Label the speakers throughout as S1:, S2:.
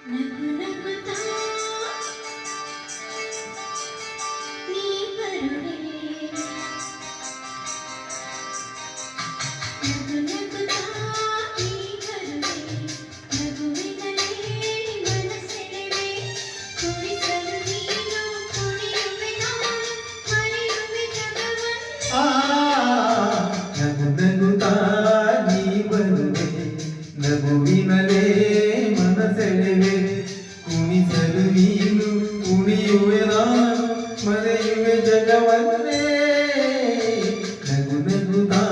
S1: ನಗು ನಗುತ್ತಾ ನೀ ಬರುವೆ ನಗು ನಗುತ್ತಾ ನೀ ಬರುವೆ ನಗುವಿನಲೇ ಮನಸೆಳೆವೆ ಕುಣಿಸಲು ನೀನು ಕುಣಿಯುವೆ ನಾನು ಮರೆಯುವೆ ಜಗವನ್ನೇ
S2: ನಗು ನಗುತ್ತಾ ನೀ ಬರುವೆ ನಗುವಿನಲೇ ಮನಸೆಳೆವೆ ಕುಣಿಸಲು ನೀನು ಕುಣಿಯುವೆ ನಾನು ಮರೆಯುವೆ ಜಗವನ್ನೇ ನಗು ನಗುತ್ತಾ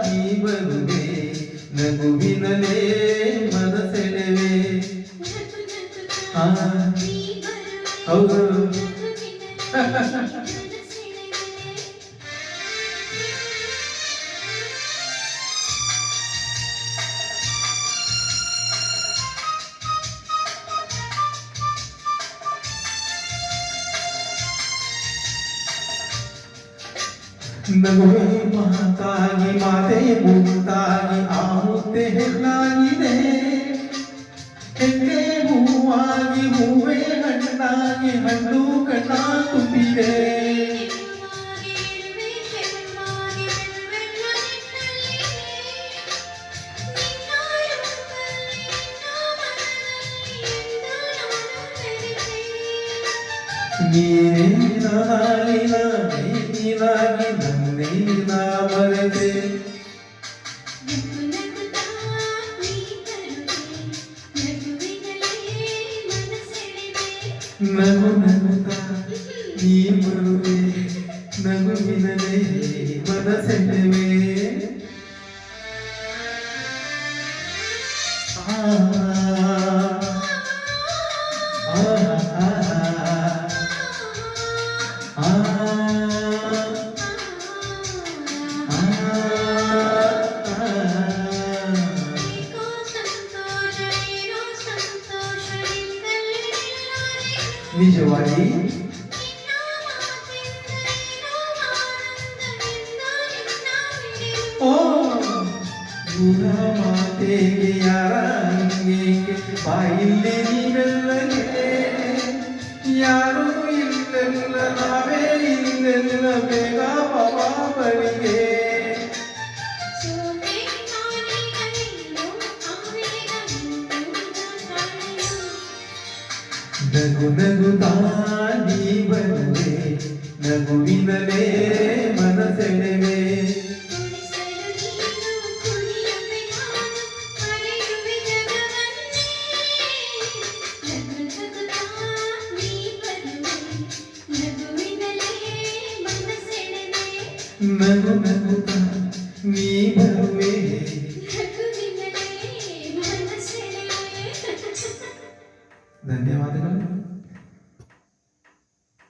S2: ನೀ ಬರುವೆ ನಗುವಿನಲೇ ಮನಸೆಳೆವೆ
S1: ನಗು ನಗುತ್ತಾ
S2: ಆ
S1: ನೀ ಬರುವೆ
S2: ಹೌದು
S1: ನಗುವಿನಲೇ ಮನಸೆಳೆವೆ
S2: ನಗುವೆ ಮಾತಾಗಿ ಮಾತೆಯ ಮುತ್ತಾಗಿ ಆ ಮುತ್ತೆ ಹೆಣ್ಣಾಗಿದೆ ಹೆಣ್ಣೆ ಹೂವಾಗಿ ಹೂವೇ ಹಣ್ಣಾಗಿ ಹಣ್ಣು ಕಣ್ಣ ತುಂಬಿದೆ ನೀನಾಗಿ ನೀನಾಗಿ ನನ್ನೇನ ಮರೆತೆ ನಗು ನಗುತ್ತಾ ನೀ ಬರುವೆ ನಗುವಿನಲೇ ಮನಸೆಳೆವೆ ಆ ನಿಜವಾಗಿ ಓ ಗುಣ ಮಾತೆಗೆ ಯಾರಂಗೆ ಬಾಯಿಲ್ಲಿ ನೀವೆಲ್ಲಗೆ ಯಾರು ಇಲ್ಲೆಲ್ಲ ನಾವೇ ಇಲ್ಲೆಲ್ಲ ಬೇಗ ಬಾಬಾ ಬಳಿಗೆ ನಗು ನಗುತ್ತಾ ನೀ ಬರುವೆ ನಗುವಿನಲೇ ಮನಸೆಳೆವೆ ನಗು ನಗುತ್ತಾ ನೀ ಬರುವೆ ಧನ್ಯವಾದಗಳು.